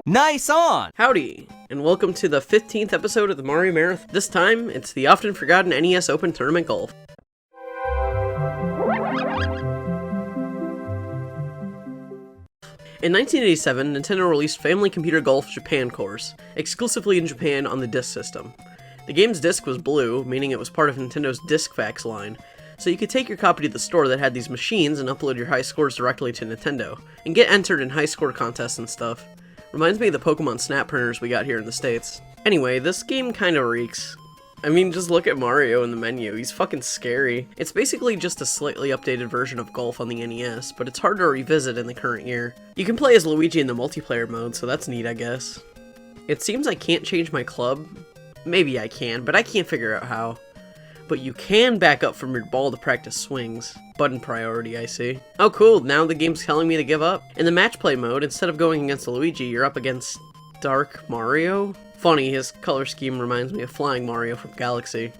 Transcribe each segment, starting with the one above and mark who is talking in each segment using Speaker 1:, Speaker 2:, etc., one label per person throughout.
Speaker 1: Nice on!
Speaker 2: Howdy, and welcome to the 15th episode of the Mario Marathon. This time, it's the often forgotten NES Open Tournament Golf. In 1987, Nintendo released Family Computer Golf Japan Course, exclusively in Japan on the disc system. The game's disc was blue, meaning it was part of Nintendo's DiscFax line, so you could take your copy to the store that had these machines and upload your high scores directly to Nintendo, and get entered in high score contests and stuff. Reminds me of the Pokemon Snap printers we got here in the States. Anyway, this game kinda reeks. I mean, just look at Mario in the menu, he's fucking scary. It's basically just a slightly updated version of Golf on the NES, but it's hard to revisit in the current year. You can play as Luigi in the multiplayer mode, so that's neat, I guess. It seems I can't change my club. Maybe I can, but I can't figure out how. But you can back up from your ball to practice swings. Button priority, I see. Oh cool, now the game's telling me to give up. In the match play mode, instead of going against Luigi, you're up against Dark Mario? Funny, his color scheme reminds me of Flying Mario from Galaxy.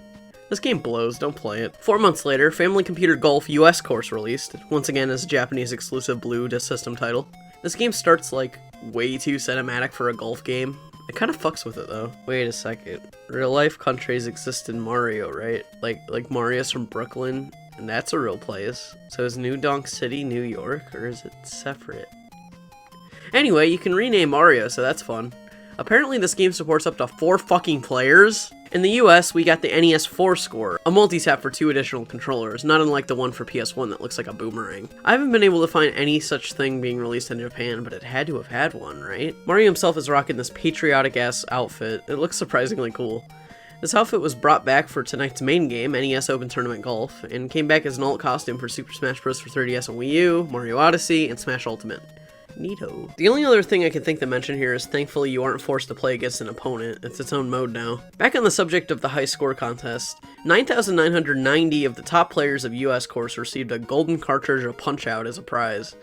Speaker 2: This game blows, don't play it. 4 months later, Family Computer Golf US Course released, once again as a Japanese exclusive blue disc system title. This game starts like way too cinematic for a golf game. It kind of fucks with it though. Wait a second. Real life countries exist in Mario, right? Like Mario's from Brooklyn, and that's a real place. So is New Donk City New York, or is it separate? Anyway, you can rename Mario, so that's fun. Apparently this game supports up to 4 fucking players. In the US, we got the NES 4 score, a multi-tap for 2 additional controllers, not unlike the one for PS1 that looks like a boomerang. I haven't been able to find any such thing being released in Japan, but it had to have had one, right? Mario himself is rocking this patriotic-ass outfit. It looks surprisingly cool. This outfit was brought back for tonight's main game, NES Open Tournament Golf, and came back as an alt costume for Super Smash Bros. For 3DS and Wii U, Mario Odyssey, and Smash Ultimate. Neato. The only other thing I can think to mention here is thankfully you aren't forced to play against an opponent. It's its own mode now. Back on the subject of the high score contest, 9,990 of the top players of US Course received a golden cartridge of Punch-Out as a prize.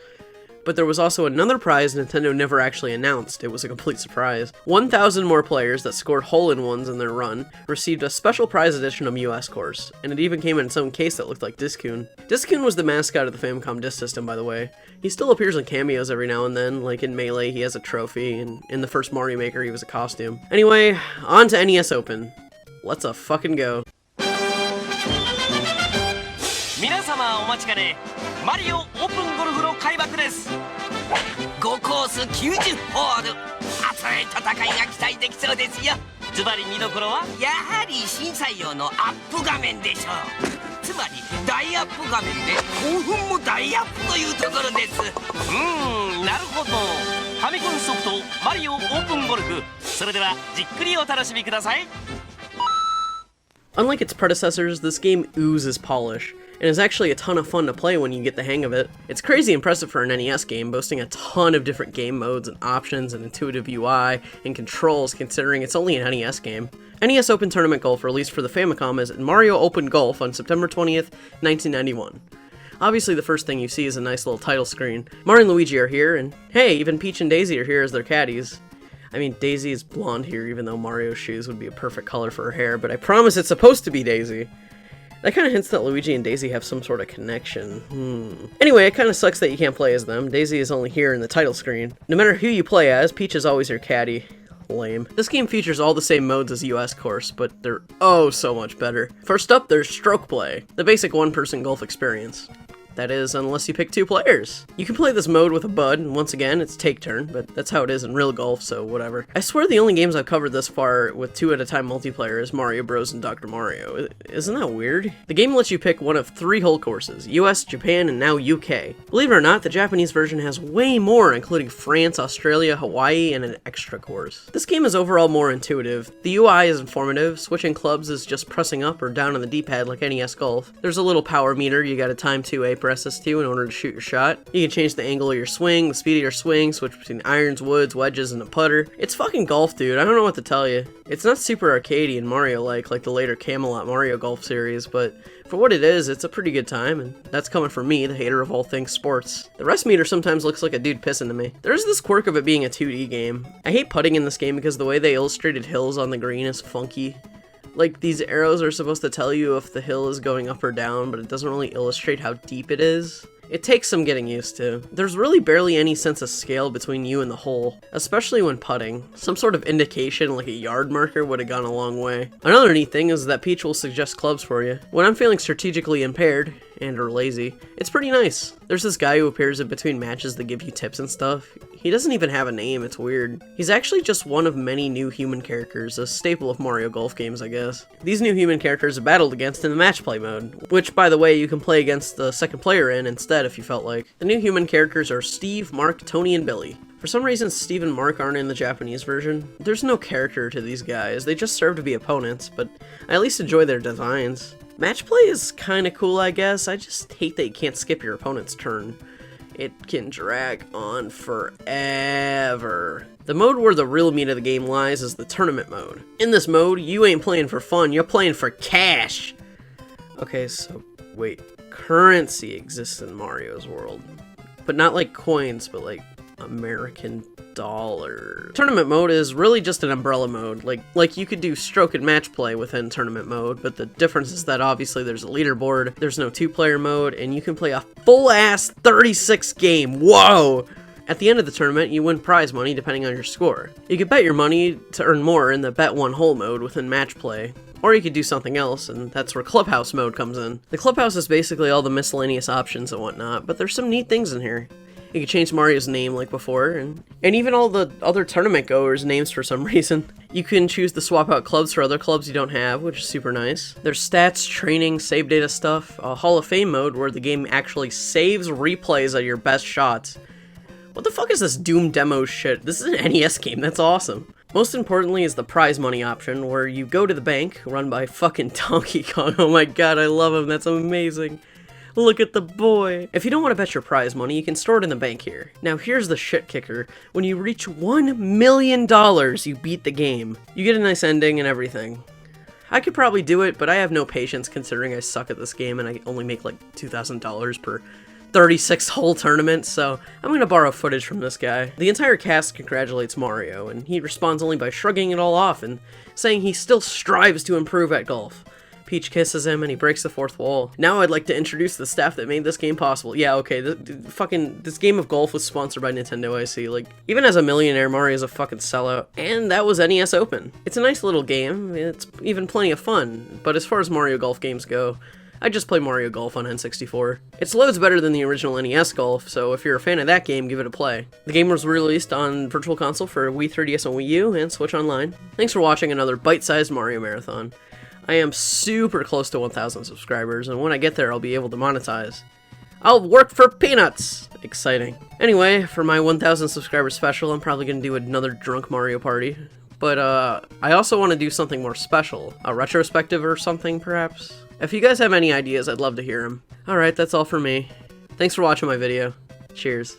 Speaker 2: But there was also another prize Nintendo never actually announced. It was a complete surprise. 1,000 more players that scored hole-in-ones in their run received a special prize edition of US Course, and it even came in its own case that looked like Discoon. Discoon was the mascot of the Famicom Disk System, by the way. He still appears in cameos every now and then, like in Melee he has a trophy, and in the first Mario Maker he was a costume. Anyway, on to NES Open. Let's fucking go.
Speaker 1: 皆様お待ちかね、マリオオープンゴルフの開幕です。5コース90ホール、熱い戦いが期待できそうですよ。ズバリ見どころはやはり審査用のアップ画面でしょう。つまり大アップ画面で興奮も大アップというところです。なるほど。ファミコンソフトマリオオープンゴルフ、それではじっくりお楽しみください。
Speaker 2: Unlike its predecessors, this game oozes polish, and is actually a ton of fun to play when you get the hang of it. It's crazy impressive for an NES game, boasting a ton of different game modes and options and intuitive UI and controls considering it's only an NES game. NES Open Tournament Golf released for the Famicom as Mario Open Golf on September 20th, 1991. Obviously the first thing you see is a nice little title screen. Mario and Luigi are here, and hey, even Peach and Daisy are here as their caddies. I mean, Daisy is blonde here, even though Mario's shoes would be a perfect color for her hair, but I promise it's supposed to be Daisy. That kind of hints that Luigi and Daisy have some sort of connection. Anyway, it kind of sucks that you can't play as them. Daisy is only here in the title screen. No matter who you play as, Peach is always your caddy. Lame. This game features all the same modes as US Course, but they're oh so much better. First up, there's Stroke Play, the basic one-person golf experience. That is, unless you pick 2 players. You can play this mode with a bud, and once again, it's take turn, but that's how it is in real golf, so whatever. I swear the only games I've covered this far with 2 at a time multiplayer is Mario Bros. And Dr. Mario. Isn't that weird? The game lets you pick one of 3 hole courses, US, Japan, and now UK. Believe it or not, the Japanese version has way more, including France, Australia, Hawaii, and an extra course. This game is overall more intuitive. The UI is informative, switching clubs is just pressing up or down on the D-pad like NES Golf. There's a little power meter you gotta time to press SS2 in order to shoot your shot. You can change the angle of your swing, the speed of your swing, switch between irons, woods, wedges, and a putter. It's fucking golf, dude. I don't know what to tell you. It's not super arcadey and Mario-like like the later Camelot Mario Golf series, but for what it is, it's a pretty good time, and that's coming from me, the hater of all things sports. The rest meter sometimes looks like a dude pissing to me. There's this quirk of it being a 2D game. I hate putting in this game because the way they illustrated hills on the green is funky. Like, these arrows are supposed to tell you if the hill is going up or down, but it doesn't really illustrate how deep it is. It takes some getting used to. There's really barely any sense of scale between you and the hole, especially when putting. Some sort of indication like a yard marker would have gone a long way. Another neat thing is that Peach will suggest clubs for you. When I'm feeling strategically impaired, and or lazy, it's pretty nice. There's this guy who appears in between matches that give you tips and stuff. He doesn't even have a name, it's weird. He's actually just one of many new human characters, a staple of Mario Golf games, I guess. These new human characters are battled against in the match play mode, which, by the way, you can play against the second player in instead if you felt like. The new human characters are Steve, Mark, Tony, and Billy. For some reason, Steve and Mark aren't in the Japanese version. There's no character to these guys, they just serve to be opponents, but I at least enjoy their designs. Match play is kinda cool, I guess. I just hate that you can't skip your opponent's turn. It can drag on forever. The mode where the real meat of the game lies is the tournament mode. In this mode, you ain't playing for fun, you're playing for cash! Okay, so wait. Currency exists in Mario's world. But not like coins, but like American dollars. Tournament mode is really just an umbrella mode. Like you could do stroke and match play within tournament mode, but the difference is that obviously there's a leaderboard, there's no 2-player mode, and you can play a full-ass 36 game. Whoa! At the end of the tournament, you win prize money depending on your score. You can bet your money to earn more in the bet one hole mode within match play. Or you could do something else, and that's where Clubhouse Mode comes in. The Clubhouse is basically all the miscellaneous options and whatnot, but there's some neat things in here. You can change Mario's name like before, and even all the other tournament goers' names for some reason. You can choose to swap out clubs for other clubs you don't have, which is super nice. There's stats, training, save data stuff, a Hall of Fame mode where the game actually saves replays of your best shots. What the fuck is this Doom demo shit? This is an NES game, that's awesome. Most importantly is the prize money option, where you go to the bank, run by fucking Donkey Kong. Oh my god, I love him, that's amazing. Look at the boy. If you don't want to bet your prize money, you can store it in the bank here. Now here's the shit kicker. When you reach $1 million, you beat the game. You get a nice ending and everything. I could probably do it, but I have no patience considering I suck at this game and I only make like $2,000 per 36 hole tournament, so I'm gonna borrow footage from this guy. The entire cast congratulates Mario, and he responds only by shrugging it all off and saying he still strives to improve at golf. Peach kisses him and he breaks the fourth wall. Now I'd like to introduce the staff that made this game possible. Yeah, okay, this game of golf was sponsored by Nintendo, I see. Like, even as a millionaire, Mario's a fucking sellout. And that was NES Open. It's a nice little game, it's even plenty of fun, but as far as Mario Golf games go, I just play Mario Golf on N64. It's loads better than the original NES Golf, so if you're a fan of that game, give it a play. The game was released on Virtual Console for Wii, 3DS, and Wii U, and Switch Online. Thanks for watching another bite-sized Mario Marathon. I am super close to 1,000 subscribers, and when I get there, I'll be able to monetize. I'll work for peanuts! Exciting. Anyway, for my 1,000 subscriber special, I'm probably gonna do another drunk Mario Party. But, I also want to do something more special. A retrospective or something, perhaps? If you guys have any ideas, I'd love to hear them. Alright, that's all for me. Thanks for watching my video. Cheers.